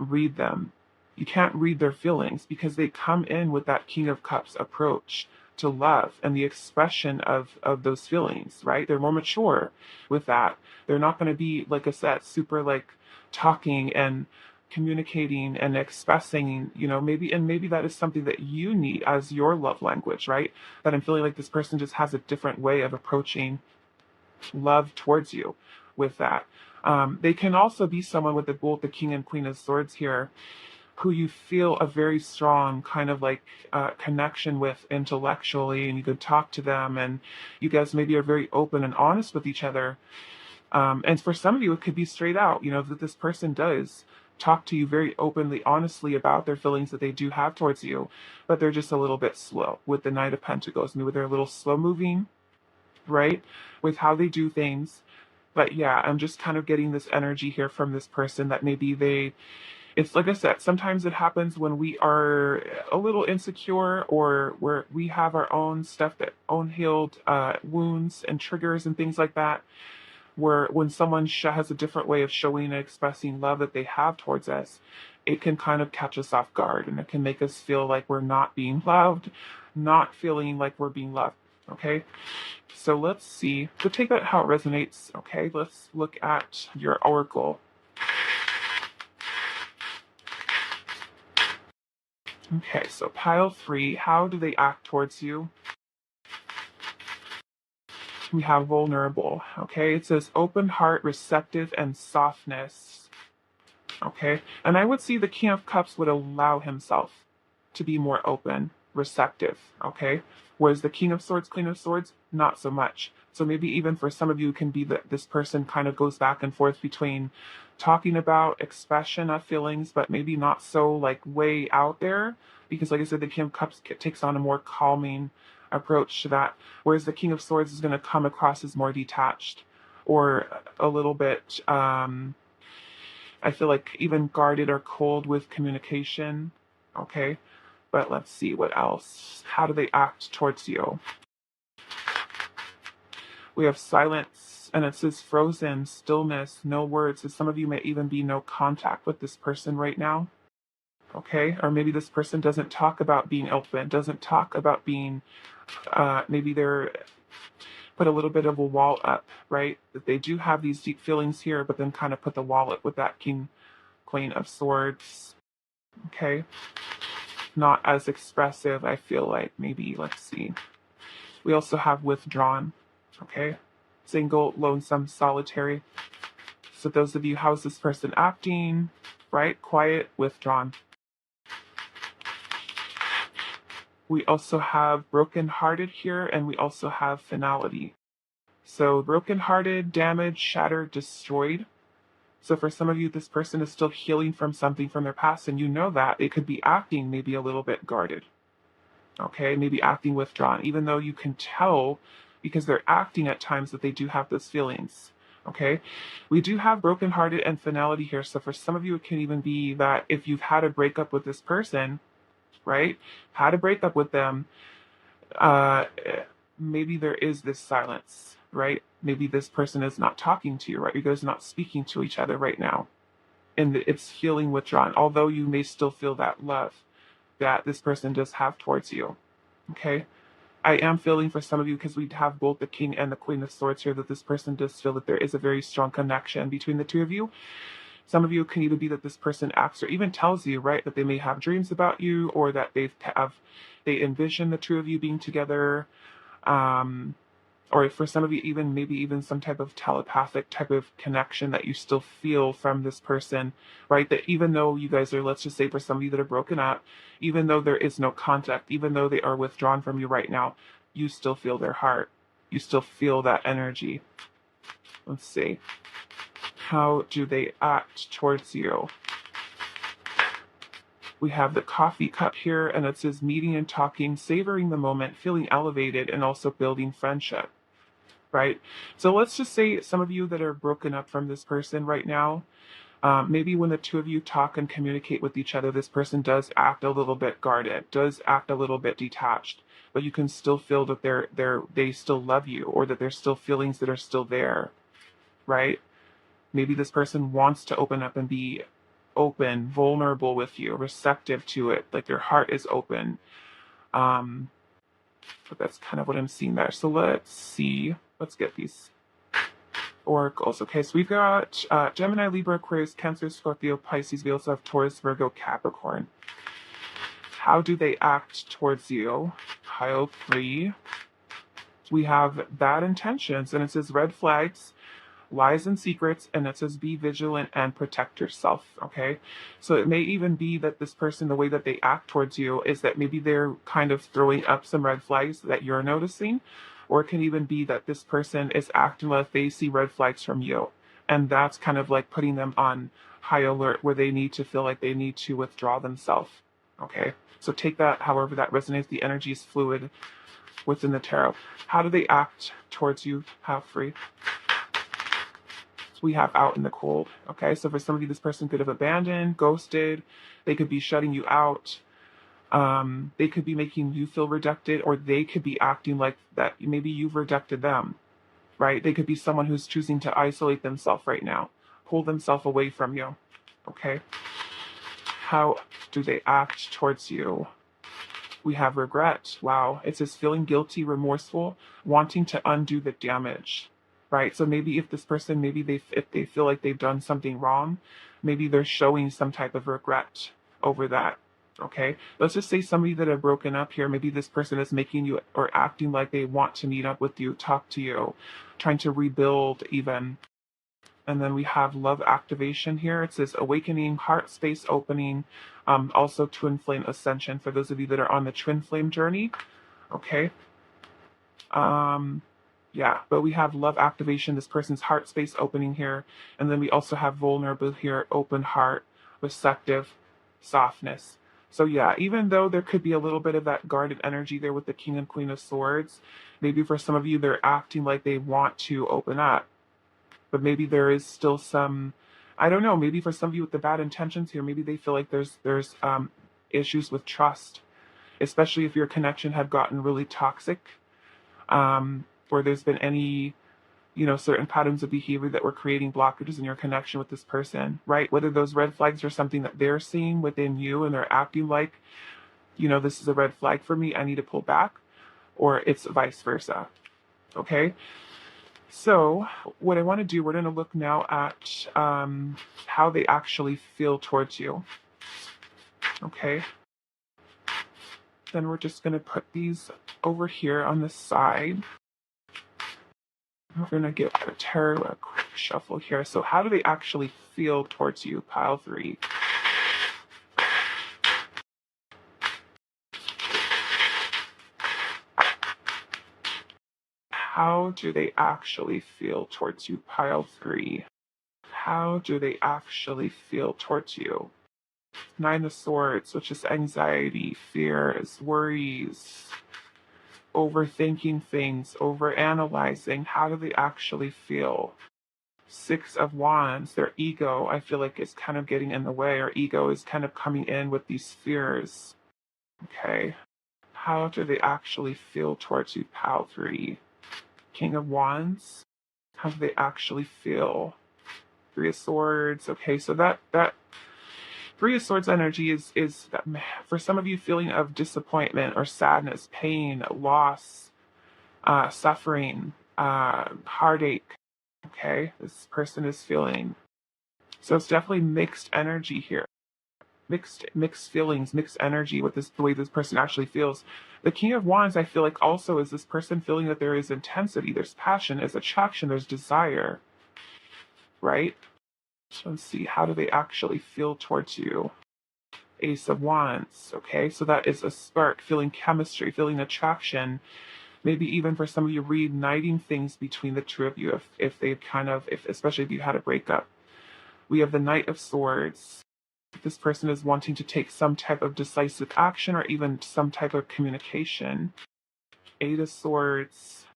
read them. You can't read their feelings because they come in with that King of Cups approach to love and the expression of those feelings, right? They're more mature with that. They're not going to be, like I said, super like talking and communicating and expressing, maybe that is something that you need as your love language, right? That I'm feeling like this person just has a different way of approaching love towards you with that. They can also be someone with both the King and Queen of Swords here, who you feel a very strong kind of like connection with intellectually, and you could talk to them, and you guys maybe are very open and honest with each other. And for some of you, it could be straight out, that this person does talk to you very openly, honestly about their feelings that they do have towards you, but they're just a little bit slow with the Knight of Pentacles. Maybe they're a little slow moving, right, with how they do things. But yeah, I'm just kind of getting this energy here from this person that maybe it's like I said, sometimes it happens when we are a little insecure, or where we have our own stuff, that own healed wounds and triggers and things like that, where when someone has a different way of showing and expressing love that they have towards us, it can kind of catch us off guard, and it can make us feel like we're not being loved, not feeling like we're being loved. Okay, so let's see. So take that how it resonates. Okay, let's look at your oracle. Okay, so pile 3, how do they act towards you? We have vulnerable. Okay, it says open heart, receptive, and softness. Okay, and I would see the King of Cups would allow himself to be more open, receptive. Okay, whereas the King of Swords, Queen of Swords, not so much. So maybe even for some of you, it can be that this person kind of goes back and forth between talking about expression of feelings, but maybe not so like way out there, because like I said, the King of Cups takes on a more calming approach to that, whereas the King of Swords is going to come across as more detached, or a little bit I feel like even guarded or cold with communication. Okay, but let's see what else. How do they act towards you? We have silence, and it says frozen, stillness, no words. So some of you may even be no contact with this person right now. Okay, or maybe this person doesn't talk about being open, doesn't talk about being, maybe they're put a little bit of a wall up, right? That they do have these deep feelings here, but then kind of put the wall up with that King, Queen of Swords. Okay, not as expressive, I feel like. Maybe, let's see. We also have withdrawn. Okay, single, lonesome, solitary. So those of you, how's this person acting? Right, quiet, withdrawn. We also have broken-hearted here, and we also have finality. So broken-hearted, damaged, shattered, destroyed. So for some of you, this person is still healing from something from their past, and you know that. It could be acting maybe a little bit guarded. Okay, maybe acting withdrawn, even though you can tell because they're acting at times that they do have those feelings. Okay, we do have brokenhearted and finality here. So for some of you, it can even be that if you've had a breakup with this person, right, had a breakup with them, uh, maybe there is this silence, right? Maybe this person is not talking to you, right? You guys are not speaking to each other right now. And it's feeling withdrawn, although you may still feel that love that this person does have towards you. Okay? I am feeling for some of you, because we have both the King and the Queen of Swords here, that this person does feel that there is a very strong connection between the two of you. Some of you can even be that this person acts or even tells you, right, that they may have dreams about you, or that they envision the two of you being together, or for some of you, even maybe even some type of telepathic type of connection that you still feel from this person, right? That even though you guys are, let's just say for some of you that are broken up, even though there is no contact, even though they are withdrawn from you right now, you still feel their heart. You still feel that energy. Let's see. How do they act towards you? We have the coffee cup here, and it says meeting and talking, savoring the moment, feeling elevated, and also building friendship, right? So let's just say some of you that are broken up from this person right now, maybe when the two of you talk and communicate with each other, this person does act a little bit guarded, does act a little bit detached, but you can still feel that they still love you, or that there's still feelings that are still there, right? Maybe this person wants to open up and be open, vulnerable with you, receptive to it, like their heart is open. But that's kind of what I'm seeing there. So let's see. Let's get these oracles. Okay, so we've got Gemini, Libra, Aquarius, Cancer, Scorpio, Pisces. We also have Taurus, Virgo, Capricorn. How do they act towards you? Pile 3. We have bad intentions, and it says red flags, lies and secrets, and it says be vigilant and protect yourself. Okay, so it may even be that this person, the way that they act towards you is that maybe they're kind of throwing up some red flags that you're noticing, or it can even be that this person is acting like they see red flags from you, and that's kind of like putting them on high alert where they need to feel like they need to withdraw themselves. Okay, so take that however that resonates. The energy is fluid within the tarot. How do they act towards you? Have free. We have out in the cold. Okay, so for some of you, this person could have abandoned, ghosted. They could be shutting you out. They could be making you feel rejected, or they could be acting like that maybe you've rejected them, right? They could be someone who's choosing to isolate themselves right now, pull themselves away from you. Okay, how do they act towards you? We have regret. Wow, it says feeling guilty, remorseful, wanting to undo the damage, right? So maybe if this person, maybe if they feel like they've done something wrong, maybe they're showing some type of regret over that. Okay, let's just say somebody that have broken up here, maybe this person is making you or acting like they want to meet up with you, talk to you, trying to rebuild even. And then we have love activation here. It says awakening, heart space opening, also twin flame ascension for those of you that are on the twin flame journey. Okay. Yeah, but we have love activation, this person's heart space opening here. And then we also have vulnerable here, open heart, receptive, softness. So yeah, even though there could be a little bit of that guarded energy there with the King and Queen of Swords, maybe for some of you, they're acting like they want to open up. But maybe there is still some, I don't know, maybe for some of you with the bad intentions here, maybe they feel like there's issues with trust, especially if your connection had gotten really toxic, or there's been any, certain patterns of behavior that were creating blockages in your connection with this person, right? Whether those red flags are something that they're seeing within you and they're acting like, this is a red flag for me, I need to pull back, or it's vice versa. Okay. So what I want to do, we're going to look now at how they actually feel towards you. Okay. Then we're just going to put these over here on the side. We're going to give a tarot a quick shuffle here. So how do they actually feel towards you? Pile 3. How do they actually feel towards you? Pile 3. How do they actually feel towards you? 9 of Swords, which is anxiety, fears, worries, overthinking things, overanalyzing. How do they actually feel? 6 of Wands, their ego, I feel like is kind of getting in the way, or ego is kind of coming in with these fears. Okay. How do they actually feel towards you? Pile 3. King of Wands. How do they actually feel? 3 of Swords. Okay, so that 3 of Swords energy is that for some of you feeling of disappointment or sadness, pain, loss, suffering, heartache. Okay, this person is feeling. So it's definitely mixed energy here. mixed feelings, mixed energy with the way this person actually feels. The King of Wands, I feel like also is this person feeling that there is intensity, there's passion, there's attraction, there's desire, right? So let's see, how do they actually feel towards you? Ace of Wands, okay? So that is a spark, feeling chemistry, feeling attraction, maybe even for some of you reigniting things between the two of you if they've if especially if you had a breakup. We have the Knight of Swords. This person is wanting to take some type of decisive action or even some type of communication. Eight of Swords.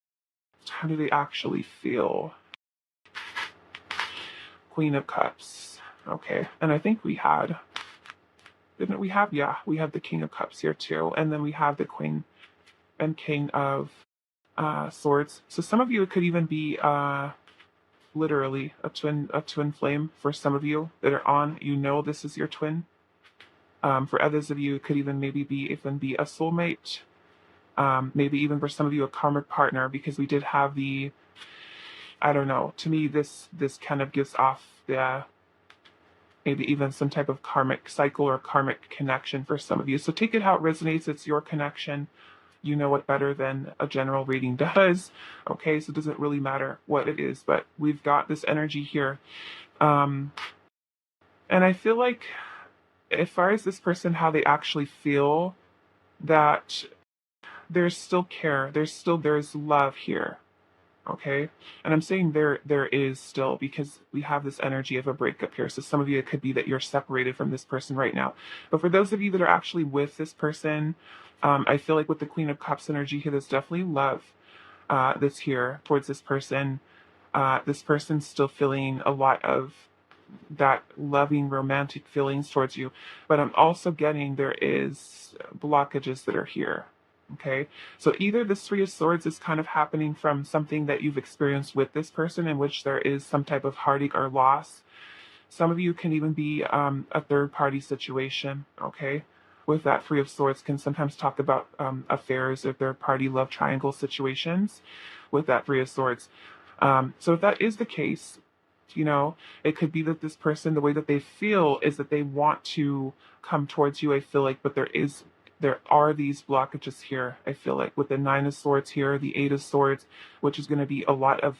How do they actually feel? Queen of Cups. Okay, and I think we had, didn't we have? Yeah, we have the King of Cups here too, and then we have the Queen and King of Swords. So some of you, it could even be literally a twin flame. For some of you that are on, you know this is your twin. For others of you, it could even maybe be a soulmate. Maybe even for some of you, a karmic partner, because we did have the, I don't know, to me this kind of gives off the maybe even some type of karmic cycle or karmic connection for some of you. So take it how it resonates. It's your connection. You know it better than a general reading does. Okay, so it doesn't really matter what it is, but we've got this energy here. And I feel like as far as this person, how they actually feel, that there's still care, there's love here. Okay, and I'm saying there is still, because we have this energy of a breakup here. So some of you, it could be that you're separated from this person right now, but for those of you that are actually with this person, I feel like with the Queen of Cups energy here, there's definitely love that's here towards this person. This person's still feeling a lot of that loving romantic feelings towards you, but I'm also getting there is blockages that are here. Okay, so either this Three of Swords is kind of happening from something that you've experienced with this person in which there is some type of heartache or loss. Some of you can even be a third party situation. Okay, with that Three of Swords can sometimes talk about affairs or third party love triangle situations with that Three of Swords. So if that is the case, it could be that this person, the way that they feel is that they want to come towards you, I feel like, but there are these blockages here, I feel like, with the Nine of Swords here, the Eight of Swords, which is going to be a lot of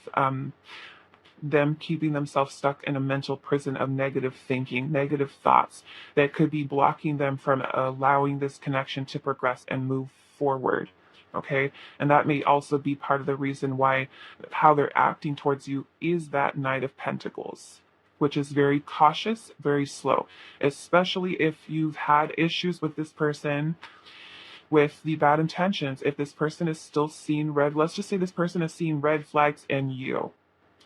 them keeping themselves stuck in a mental prison of negative thinking, negative thoughts that could be blocking them from allowing this connection to progress and move forward. Okay, and that may also be part of the reason why how they're acting towards you is that Knight of Pentacles, which is very cautious, very slow, especially if you've had issues with this person with the bad intentions. If this person is still seeing red, let's just say this person is seeing red flags in you,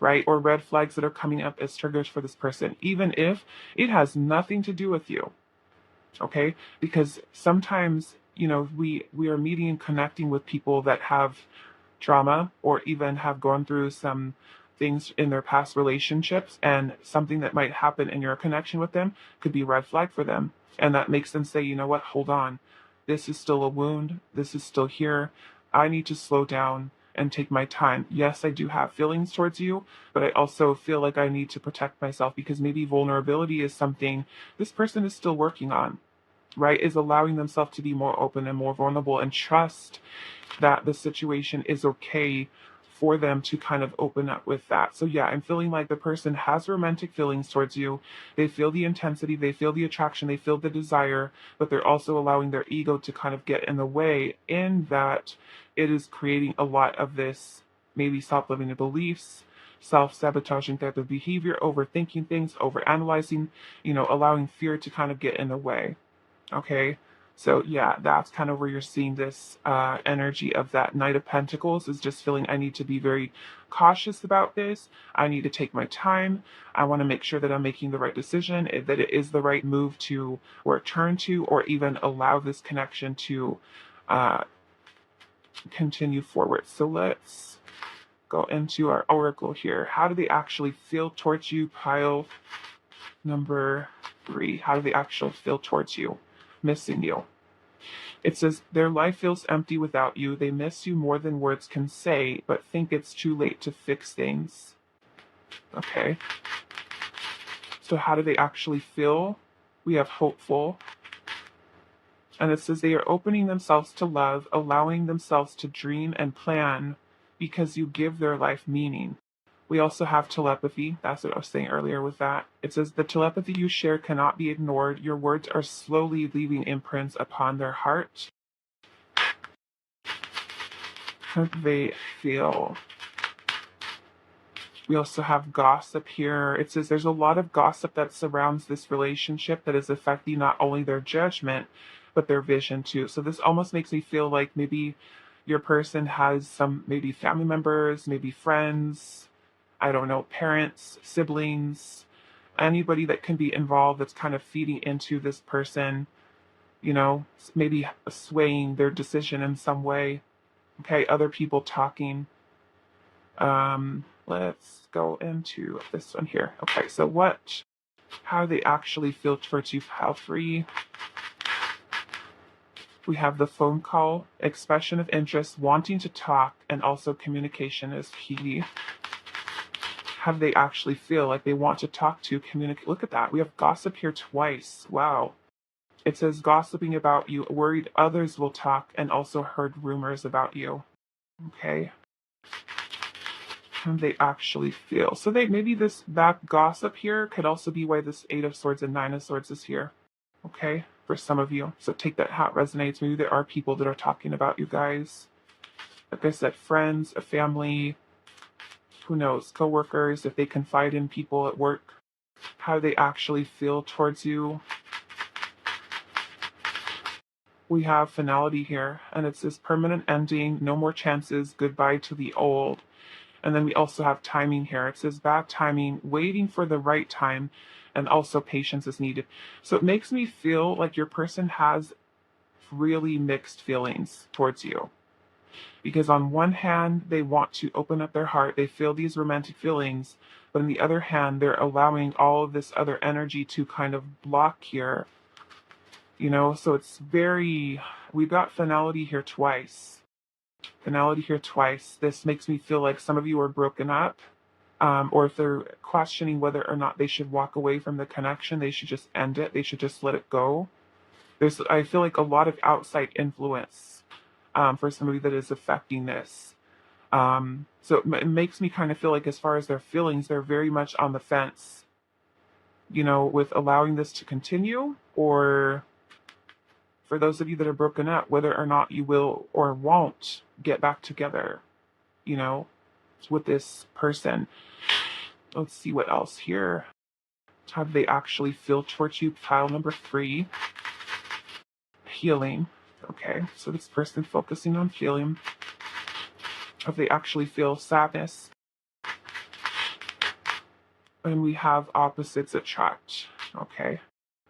right? Or red flags that are coming up as triggers for this person, even if it has nothing to do with you. Okay, because sometimes we are meeting and connecting with people that have trauma or even have gone through some things in their past relationships, and something that might happen in your connection with them could be a red flag for them, and that makes them say, you know what, hold on, this is still a wound, this is still here, I need to slow down and take my time. Yes, I do have feelings towards you, but I also feel like I need to protect myself, because maybe vulnerability is something this person is still working on, right? Is allowing themselves to be more open and more vulnerable and trust that the situation is okay for them to kind of open up with that. So yeah, I'm feeling like the person has romantic feelings towards you. They feel the intensity, they feel the attraction, they feel the desire, but they're also allowing their ego to kind of get in the way, in that it is creating a lot of this maybe self-limiting beliefs, self-sabotaging type of behavior, overthinking things, overanalyzing, allowing fear to kind of get in the way. Okay, so yeah, that's kind of where you're seeing this energy of that Knight of Pentacles, is just feeling I need to be very cautious about this. I need to take my time. I want to make sure that I'm making the right decision, that it is the right move to or turn to, or even allow this connection to continue forward. So let's go into our oracle here. How do they actually feel towards you? Pile number 3. How do they actually feel towards you? Missing you. It says, their life feels empty without you. They miss you more than words can say, but think it's too late to fix things. Okay. So how do they actually feel? We have hopeful. And it says they are opening themselves to love, allowing themselves to dream and plan because you give their life meaning. We also have telepathy. That's what I was saying earlier with that. It says the telepathy you share cannot be ignored. Your words are slowly leaving imprints upon their heart. How do they feel? We also have gossip here. It says there's a lot of gossip that surrounds this relationship that is affecting not only their judgment, but their vision too. So this almost makes me feel like maybe your person has some, maybe family members, maybe friends, I don't know, parents, siblings, anybody that can be involved that's kind of feeding into this person, you know, maybe swaying their decision in some way. Okay, other people talking. Let's go into this one here. Okay, so how they actually feel towards you, how free. We have the phone call, expression of interest, wanting to talk, and also communication is key. How do they actually feel like they want to talk to, communicate? Look at that. We have gossip here twice. Wow. It says gossiping about you, worried others will talk, and also heard rumors about you. Okay. How they actually feel. So maybe that gossip here could also be why this 8 of Swords and 9 of Swords is here. Okay, for some of you. So take that how it resonates. Maybe there are people that are talking about you guys. Like I said, friends, a family, who knows, coworkers, if they confide in people at work, how they actually feel towards you. We have finality here, and it says permanent ending, no more chances, goodbye to the old. And then we also have timing here. It says bad timing, waiting for the right time, and also patience is needed. So it makes me feel like your person has really mixed feelings towards you. Because on one hand, they want to open up their heart, they feel these romantic feelings, but on the other hand, they're allowing all of this other energy to kind of block here. You know, so it's we've got finality here twice. Finality here twice. This makes me feel like some of you are broken up, or if they're questioning whether or not they should walk away from the connection, they should just end it. They should just let it go. I feel like a lot of outside influence for somebody that is affecting this. So it makes me kind of feel like as far as their feelings, they're very much on the fence, you know, with allowing this to continue, or for those of you that are broken up, whether or not you will or won't get back together, you know, with this person. Let's see what else here. How do they actually feel towards you? Pile number 3. Healing. Okay, so this person focusing on feeling. How they actually feel sadness. And we have opposites attract. Okay.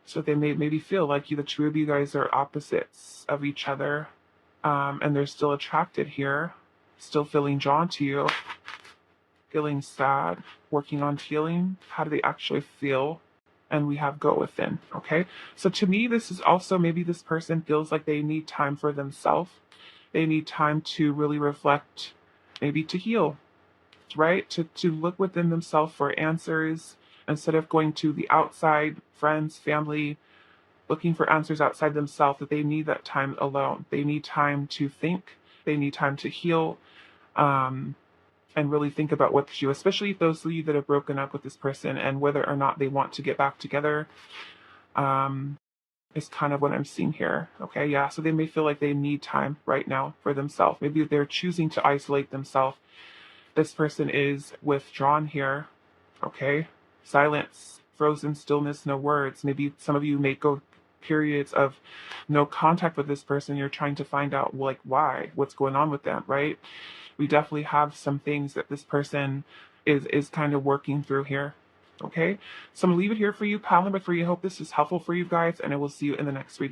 So they maybe feel like the two of you guys are opposites of each other. And they're still attracted here. Still feeling drawn to you. Feeling sad. Working on healing. How do they actually feel? And we have go within. Okay. So to me, this is also maybe this person feels like they need time for themselves. They need time to really reflect, maybe to heal, right? To look within themselves for answers instead of going to the outside, friends, family, looking for answers outside themselves, that they need that time alone. They need time to think. They need time to heal, and really think about what to do, especially those of you that have broken up with this person and whether or not they want to get back together. Is kind of what I'm seeing here. Okay, yeah. So they may feel like they need time right now for themselves. Maybe they're choosing to isolate themselves. This person is withdrawn here. Okay, silence, frozen stillness, no words. Maybe some of you may go periods of no contact with this person. You're trying to find out, like, why, what's going on with them, right? We definitely have some things that this person is kind of working through here. Okay, so I'm gonna leave it here for you, pile number 3. I hope this is helpful for you guys, and I will see you in the next video.